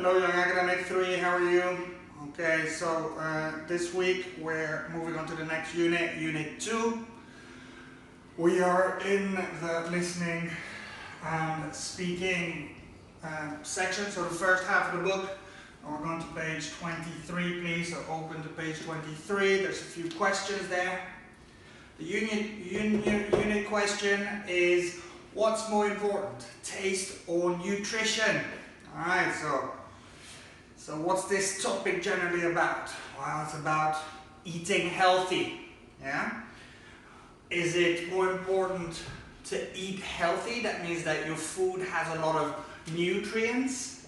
Hello Young Academic 3, how are you? Okay, so this week we're moving on to the next unit, Unit 2. We are in the listening and speaking section, so the first half of the book. We're going to page 23, please, so open to page 23. There's a few questions there. The unit question is, what's more important, taste or nutrition? Alright, so what's this topic generally about? Well, it's about eating healthy, yeah? Is it more important to eat healthy? That means that your food has a lot of nutrients.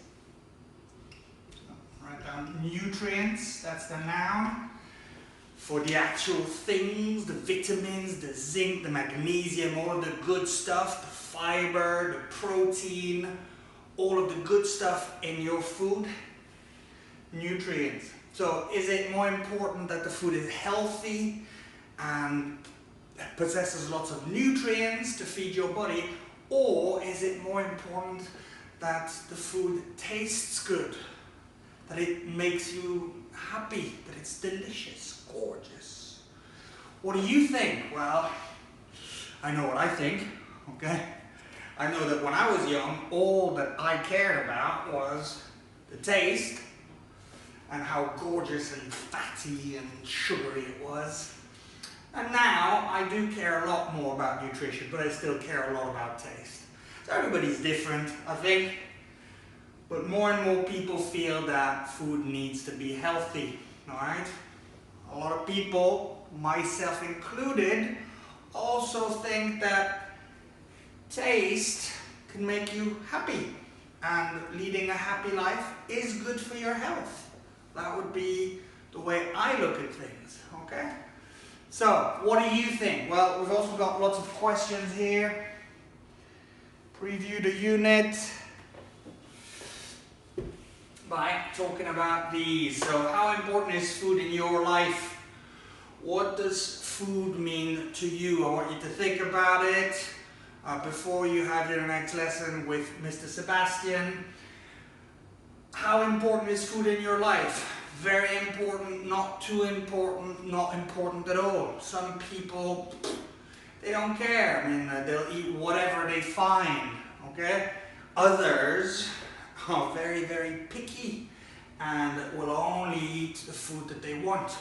Write down nutrients, that's the noun. For the actual things, the vitamins, the zinc, the magnesium, all of the good stuff, the fiber, the protein, all of the good stuff in your food, nutrients. So is it more important that the food is healthy and possesses lots of nutrients to feed your body, or is it more important that the food tastes good, that it makes you happy, that it's delicious, gorgeous? What do you think? Well, I know what I think, okay? I know that when I was young, all that I cared about was the taste and how gorgeous and fatty and sugary it was. And now I do care a lot more about nutrition, but I still care a lot about taste. So everybody's different, I think. But more and more people feel that food needs to be healthy, all right? A lot of people, myself included, also think that taste can make you happy, and leading a happy life is good for your health. That would be the way I look at things, okay? So, what do you think? Well, we've also got lots of questions here. Preview the unit by talking about these. So, how important is food in your life? What does food mean to you? I want you to think about it before you have your next lesson with Mr. Sebastian. How important is food in your life? Very important, not too important, not important at all. Some people, they don't care. I mean, they'll eat whatever they find, okay? Others are very, very picky and will only eat the food that they want.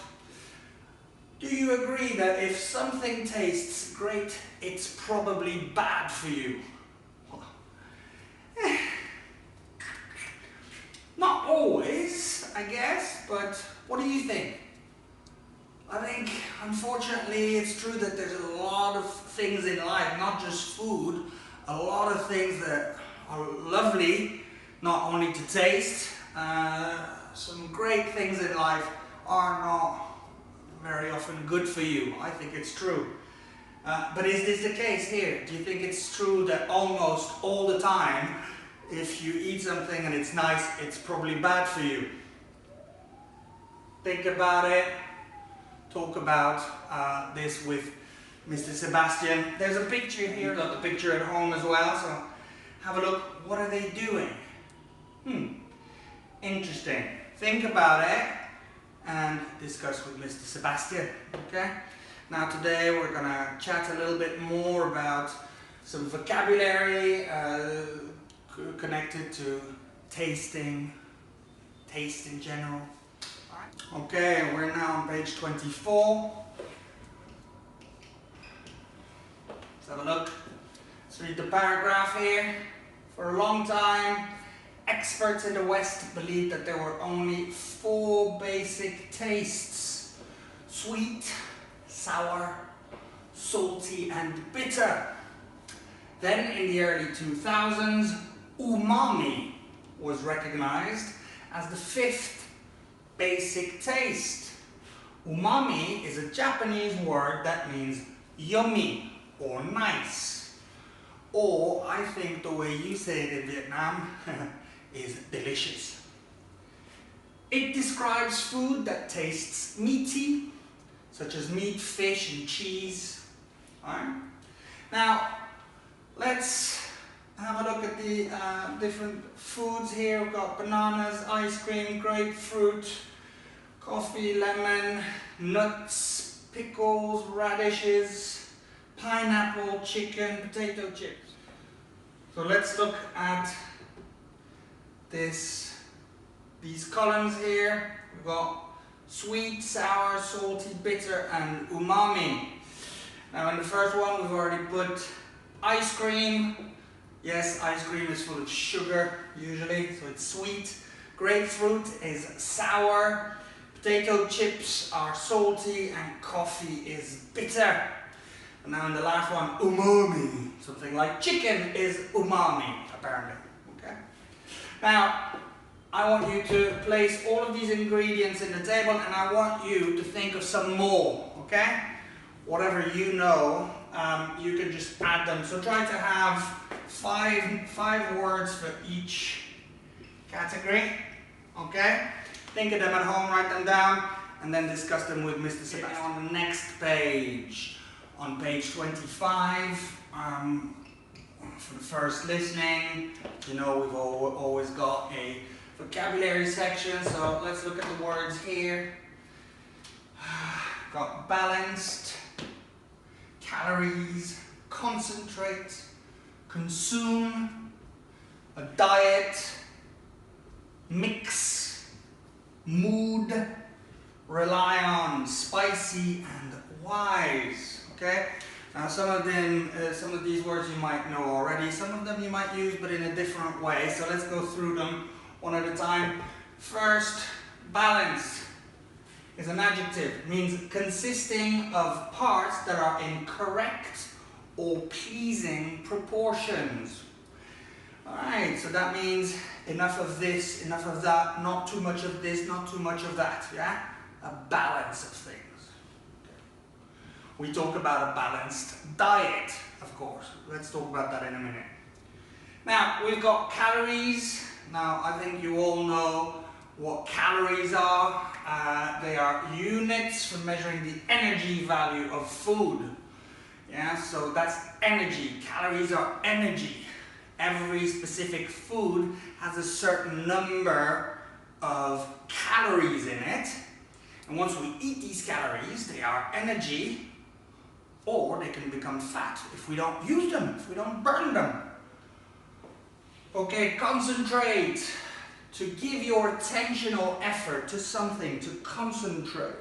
Do you agree that if something tastes great, it's probably bad for you? Not always, I guess, but what do you think? I think, unfortunately, it's true that there's a lot of things in life, not just food, a lot of things that are lovely, not only to taste. Some great things in life are not very often good for you. I think it's true. But is this the case here? Do you think it's true that almost all the time, if you eat something and it's nice, it's probably bad for you? Think about it. Talk about this with Mr. Sebastian. There's a picture here. You've got the picture at home as well, so have a look. What are they doing? Interesting. Think about it and discuss with Mr. Sebastian, okay? Now today we're gonna chat a little bit more about some vocabulary connected to tasting, taste in general. All right. Okay, we're now on page 24. Let's have a look. Let's read the paragraph here. For a long time, experts in the West believed that there were only 4 basic tastes: sweet, sour, salty, and bitter. Then in the early 2000s, umami was recognized as the 5th basic taste. Umami is a Japanese word that means yummy or nice. Or I think the way you say it in Vietnam is delicious. It describes food that tastes meaty, such as meat, fish, and cheese. All right? Now, let's have a look at the different foods here. We've got bananas, ice cream, grapefruit, coffee, lemon, nuts, pickles, radishes, pineapple, chicken, potato chips. So let's look at these columns here. We've got sweet, sour, salty, bitter, and umami. Now in the first one we've already put ice cream. Yes, ice cream is full of sugar usually, so it's sweet. Grapefruit is sour. Potato chips are salty, and coffee is bitter. And now in the last one, umami. Something like chicken is umami, apparently. Okay. Now, I want you to place all of these ingredients in the table, and I want you to think of some more. Okay. Whatever you know, you can just add them. So try to have five words for each category. Okay. Think of them at home, write them down, and then discuss them with Mr. Sebastian. On the next page, on page 25, for the first listening, you know we've always got a vocabulary section, so let's look at the words here. Got balanced, calories, concentrate, consume, a diet, mix, mood, rely on, spicy, and wise. Okay. Now some of these words you might know already. Some of them you might use, but in a different way. So let's go through them one at a time. First, balance is an adjective. It means consisting of parts that are in correct or pleasing proportions. Alright, so that means enough of this, enough of that, not too much of this, not too much of that, yeah? A balance of things. We talk about a balanced diet, of course. Let's talk about that in a minute. Now, we've got calories. Now, I think you all know what calories are. They are units for measuring the energy value of food. Yeah, so that's energy. Calories are energy. Every specific food has a certain number of calories in it. And once we eat these calories, they are energy, or they can become fat if we don't use them, if we don't burn them. Okay, concentrate. To give your attention or effort to something, to concentrate.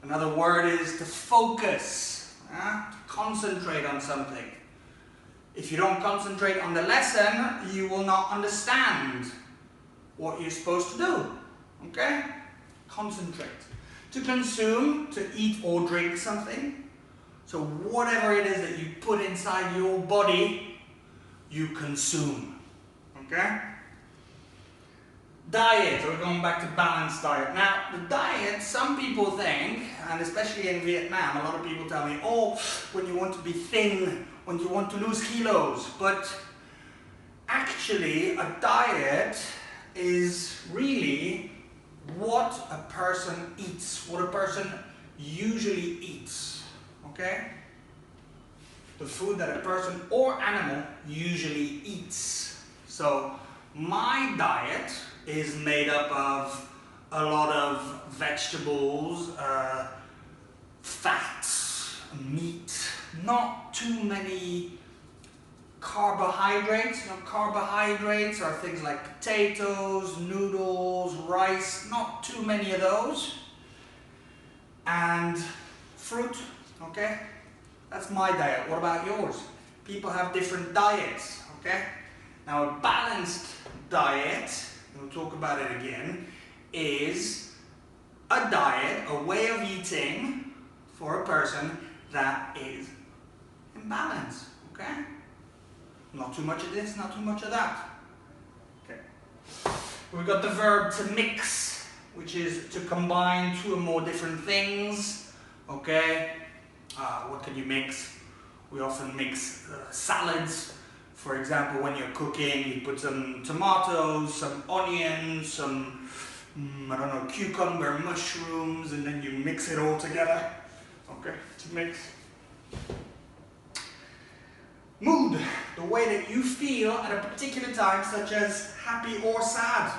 Another word is to focus, to concentrate on something. If you don't concentrate on the lesson, you will not understand what you're supposed to do. Okay? Concentrate. To consume, to eat or drink something. So whatever it is that you put inside your body, you consume. Okay? Diet. We're going back to balanced diet. Now, the diet, some people think, and especially in Vietnam, a lot of people tell me, oh, when you want to be thin, when you want to lose kilos. But actually, a diet is really what a person eats, what a person usually eats. Okay? The food that a person or animal usually eats. So, my diet is made up of a lot of vegetables, fats, meat, not too many carbohydrates. You know, carbohydrates are things like potatoes, noodles, rice, not too many of those. And fruit, okay? That's my diet. What about yours? People have different diets, okay? Now a balanced diet, we'll talk about it again, is a diet, a way of eating for a person that is in balance, okay? Not too much of this, not too much of that. Okay. We've got the verb to mix, which is to combine two or more different things, okay? What can you mix? We often mix salads. For example, when you're cooking, you put some tomatoes, some onions, some, I don't know, cucumber, mushrooms, and then you mix it all together. Okay, to mix. Mood. mood, the way that you feel at a particular time, such as happy or sad.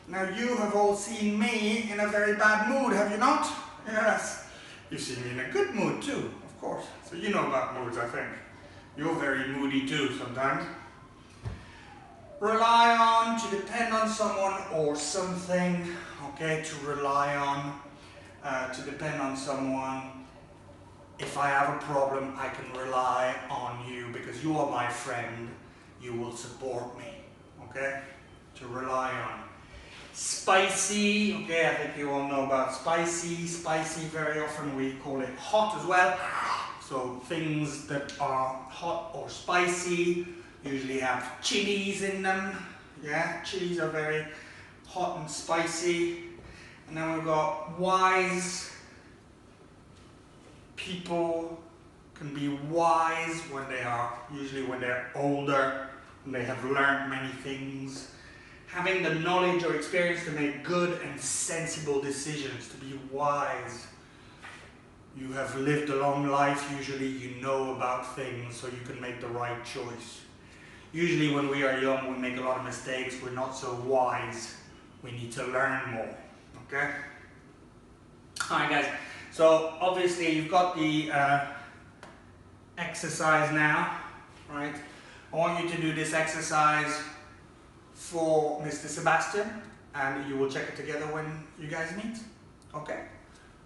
Now you have all seen me in a very bad mood, have you not? Yes. You've seen me in a good mood too, of course. So you know about moods, I think. You're very moody too sometimes. Rely on, to depend on someone or something, okay, to rely on, to depend on someone. If I have a problem, I can rely on you because you are my friend. You will support me, okay? To rely on. Spicy, okay, I think you all know about spicy. Spicy, very often we call it hot as well. So things that are hot or spicy usually have chilies in them. Yeah, chilies are very hot and spicy. And then we've got wise. People can be wise when they are, usually when they're older, and they have learned many things. Having the knowledge or experience to make good and sensible decisions, to be wise. You have lived a long life, usually you know about things, so you can make the right choice. Usually when we are young, we make a lot of mistakes, we're not so wise. We need to learn more, okay? Alright guys, so obviously you've got the exercise now, right? I want you to do this exercise for Mr. Sebastian, and you will check it together when you guys meet, okay?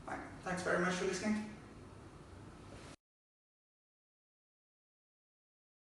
Right. Thanks very much for listening.